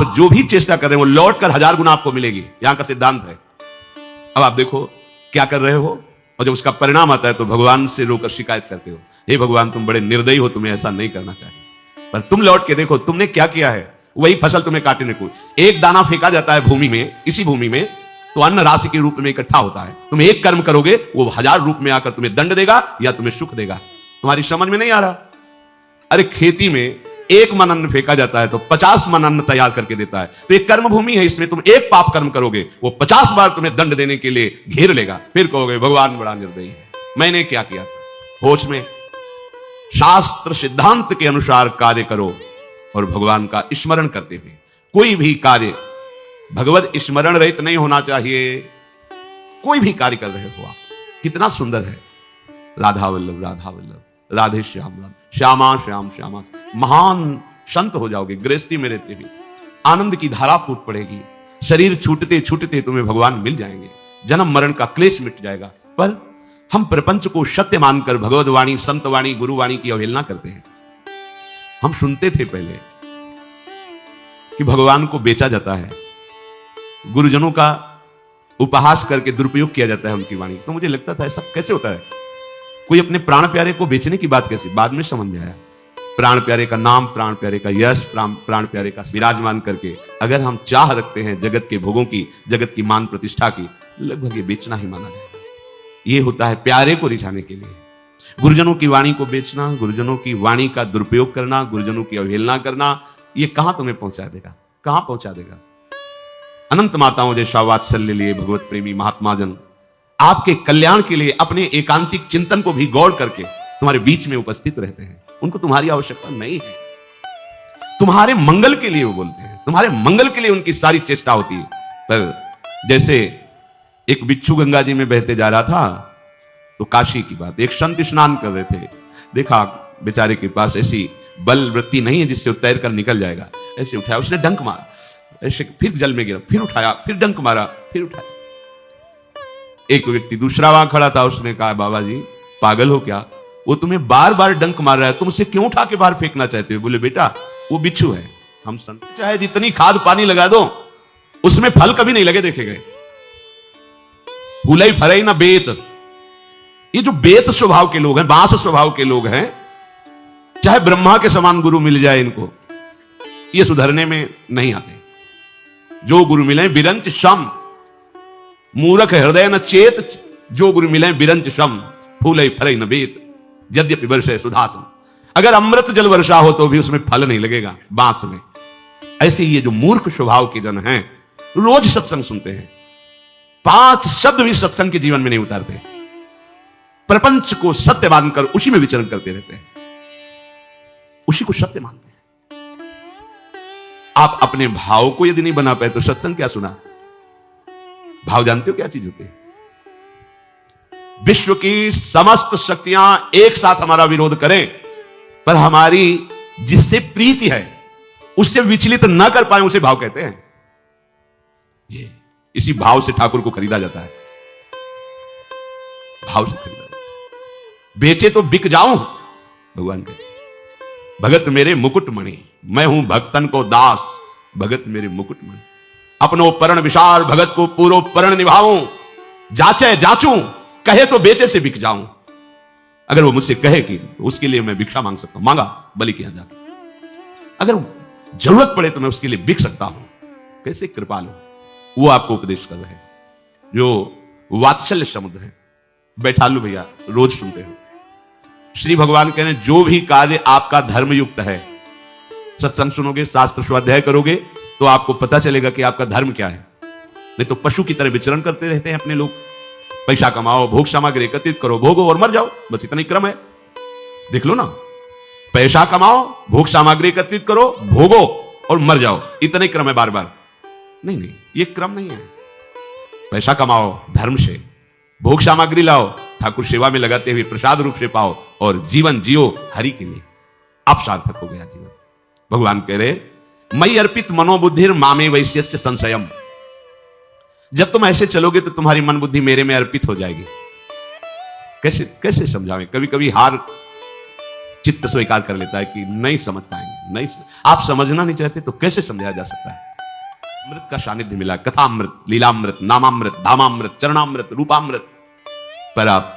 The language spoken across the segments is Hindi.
आप जो भी चेष्टा कर रहे हो लौट कर 1000 गुना आपको मिलेगी, यहां का सिद्धांत है। अब आप देखो क्या कर रहे हो, और जब उसका परिणाम आता है तो भगवान से रोकर शिकायत करते हो, हे भगवान तुम बड़े निर्दयी हो, तुम्हें ऐसा नहीं करना चाहिए। पर तुम लौट के देखो तुमने क्या किया है, वही फसल तुम्हें काटने को। एक दाना फेंका जाता है भूमि में, इसी भूमि में, तो अन्न राशि के रूप में इकट्ठा होता है। तुम एक कर्म करोगे, वो 1000 रूप में आकर तुम्हें दंड देगा या तुम्हें सुख देगा। तुम्हारी समझ में नहीं आ रहा? अरे खेती में 1 मन अन्न फेंका जाता है तो 50 मन अन्न तैयार करके देता है। तो एक कर्म भूमि है, इसमें तुम एक पाप कर्म करोगे, वो 50 बार तुम्हें दंड देने के लिए घेर लेगा। फिर कहोगे भगवान बड़ा निर्दयी है, मैंने क्या किया था। होश में शास्त्र सिद्धांत के अनुसार कार्य करो और भगवान का स्मरण करते हुए। कोई भी कार्य भगवत स्मरण रहित नहीं होना चाहिए। कोई भी कार्य कर रहे हो आप, कितना सुंदर है, राधा वल्लभ राधा वल्लभ, राधे श्याम राम, श्यामा श्याम श्यामा। महान संत हो जाओगे गृहस्थी में रहते हुए, आनंद की धारा फूट पड़ेगी, शरीर छूटते छूटते तुम्हें भगवान मिल जाएंगे, जन्म मरण का क्लेश मिट जाएगा। पर हम प्रपंच को सत्य मानकर भगवत वाणी, संत वाणी, गुरु वाणी की अवहेलना करते हैं। हम सुनते थे पहले कि भगवान को बेचा जाता है, गुरुजनों का उपहास करके दुरुपयोग किया जाता है उनकी वाणी। तो मुझे लगता था ऐसा कैसे होता है, कोई अपने प्राण प्यारे को बेचने की बात कैसे। बाद में समझ में आया, प्राण प्यारे का नाम, प्राण प्यारे का यश, प्राण प्यारे का विराजमान करके अगर हम चाह रखते हैं जगत के भोगों की, जगत की मान प्रतिष्ठा की, लगभग ये बेचना ही माना जाएगा। ये होता है प्यारे को रिझाने के लिए। गुरुजनों की वाणी को बेचना, गुरुजनों की वाणी का दुरुपयोग करना, गुरुजनों की अवहेलना करना, ये कहां तुम्हें पहुंचा देगा, कहां पहुंचा देगा। अनंत माताओं जैसा वात्सल्य लिए भगवत प्रेमी महात्मा जन आपके कल्याण के लिए अपने एकांतिक चिंतन को भी गौर करके तुम्हारे बीच में उपस्थित रहते हैं। उनको तुम्हारी आवश्यकता नहीं है, तुम्हारे मंगल के लिए वो बोलते हैं, तुम्हारे मंगल के लिए उनकी सारी चेष्टा होती है। पर जैसे एक बिच्छू गंगा जी में बहते जा रहा था, तो काशी की बात, एक संत स्नान कर रहे थे, देखा बेचारे के पास ऐसी बल वृत्ति नहीं है जिससे तैर कर निकल जाएगा। ऐसे उठाया, उसने डंक मारा, ऐसे फिर जल में गिरा, फिर उठाया, फिर डंक मारा, फिर उठाया। एक व्यक्ति दूसरा वहां खड़ा था, उसने कहा बाबा जी पागल हो क्या, वो तुम्हें बार बार डंक मार रहा है, तुम उसे क्यों उठा के बाहर फेंकना चाहते हो। बोले बेटा वो बिच्छू है, हम संत चाहे जितनी खाद पानी लगा दो उसमें फल कभी नहीं लगे देखे गए। फूलई फरई ना बेत, ये जो बेत स्वभाव के लोग हैं, बांस स्वभाव के लोग हैं, चाहे ब्रह्मा के समान गुरु मिल जाए इनको, ये सुधरने में नहीं आते। जो गुरु मिले बिरंच शम, मूर्ख हृदय न चेत, जो गुरु मिले बिरंच शम, फूलई फरई न बेत, यद्यपि वर्षे सुधासम। अगर अमृत जल वर्षा हो तो भी उसमें फल नहीं लगेगा बांस में। ऐसे ये जो मूर्ख स्वभाव के जन हैं, रोज सत्संग सुनते हैं, 5 शब्द भी सत्संग के जीवन में नहीं उतारते, प्रपंच को सत्य मानकर उसी में विचरण करते रहते हैं, उसी को सत्य मानते हैं। आप अपने भाव को यदि नहीं बना पाए तो सत्संग क्या सुना। भाव जानते हो क्या चीज होती है। विश्व की समस्त शक्तियां एक साथ हमारा विरोध करें, पर हमारी जिससे प्रीति है उससे विचलित न कर पाए, उसे भाव कहते हैं। ये इसी भाव से ठाकुर को खरीदा जाता है, भाव से खरीदा जाता है। बेचे तो बिक जाऊं, भगवान कहते भगत मेरे मुकुटमणि, मैं हूं भक्तन को दास, भगत मेरे मुकुटमणि। अपनो परण विशाल, भगत को पूरो परण निभाऊं, जाचे जाचूं, कहे तो बेचे से बिक जाऊं। अगर वो मुझसे कहे कि उसके लिए मैं भिक्षा मांग सकता हूं, मांगा बलि के यहां जाकर, अगर जरूरत पड़े तो मैं उसके लिए बिक सकता हूं। कैसे कृपालु, वो आपको उपदेश कर रहे हैं, जो वात्सल्य समुद्र है। बैठालू भैया रोज सुनते हो, श्री भगवान कह रहे हैं जो भी कार्य आपका धर्मयुक्त है, सत्संग सुनोगे, शास्त्र स्वाध्याय करोगे तो आपको पता चलेगा कि आपका धर्म क्या है। नहीं तो पशु की तरह विचरण करते रहते हैं अपने लोग। पैसा कमाओ, भोग सामग्री एकत्रित करो, भोगो और मर जाओ, बस इतना ही क्रम है। देख लो ना, पैसा कमाओ, भोग सामग्री एकत्रित करो, भोगो और मर जाओ, इतना ही क्रम है बार बार। नहीं नहीं, ये क्रम नहीं है। पैसा कमाओ धर्म से, भोग सामग्री लाओ, ठाकुर सेवा में लगाते हुए प्रसाद रूप से पाओ, और जीवन जियो हरि के लिए, अब सार्थक हो गया जीवन। भगवान कह रहे मई अर्पित मनोबुद्धिर मामे वैश्यस्य संशयम। जब तुम ऐसे चलोगे तो तुम्हारी मन बुद्धि मेरे में अर्पित हो जाएगी। कैसे कैसे समझाएं। कभी कभी हार चित्त स्वीकार कर लेता है कि नहीं समझ पाएंगे, नहीं। आप समझना नहीं चाहते तो कैसे समझाया जा सकता है। अमृत का सानिध्य मिला, कथामृत, लीलामृत, नामामृत, धामामृत, चरणामृत, रूपामृत। पर आप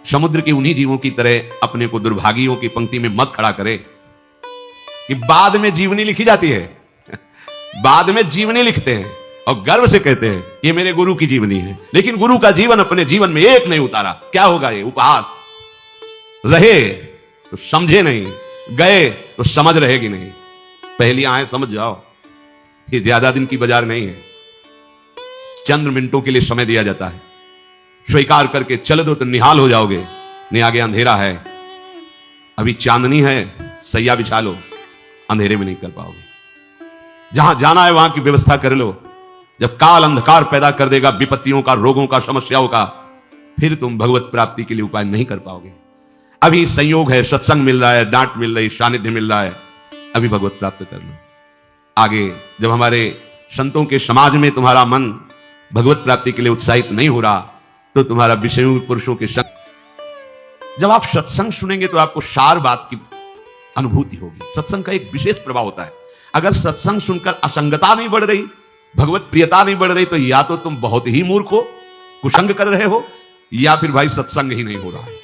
समुद्र के उन्हीं जीवों की तरह अपने को दुर्भागियों की पंक्ति में मत खड़ा करे कि बाद में जीवनी लिखी जाती है। बाद में जीवनी लिखते हैं और गर्व से कहते हैं ये मेरे गुरु की जीवनी है, लेकिन गुरु का जीवन अपने जीवन में एक नहीं उतारा। क्या होगा ये? उपहास। रहे तो समझे नहीं, गए तो समझ रहेगी नहीं। पहली आए समझ जाओ, ये ज्यादा दिन की बाजार नहीं है। चंद मिनटों के लिए समय दिया जाता है, स्वीकार करके चल दो तो निहाल हो जाओगे। नहीं, आगे अंधेरा है, अभी चांदनी है, सैया बिछा लो, अंधेरे में नहीं कर पाओगे। जहां जाना है वहां की व्यवस्था कर लो। जब काल अंधकार पैदा कर देगा, विपत्तियों का, रोगों का, समस्याओं का, फिर तुम भगवत प्राप्ति के लिए उपाय नहीं कर पाओगे। अभी संयोग है, सत्संग मिल रहा है, डांट मिल रही, सानिध्य मिल रहा है, अभी भगवत प्राप्त कर लो। आगे जब हमारे संतों के समाज में तुम्हारा मन भगवत प्राप्ति के लिए उत्साहित नहीं हो रहा, तो तुम्हारा विषयों पुरुषों के संग। जब आप सत्संग सुनेंगे तो आपको सार बात की अनुभूति होगी। सत्संग का एक विशेष प्रभाव होता है। अगर सत्संग सुनकर असंगता नहीं बढ़ रही, भगवत प्रियता नहीं बढ़ रही, तो या तो तुम बहुत ही मूर्ख हो, कुसंग कर रहे हो, या फिर भाई सत्संग ही नहीं हो रहा है।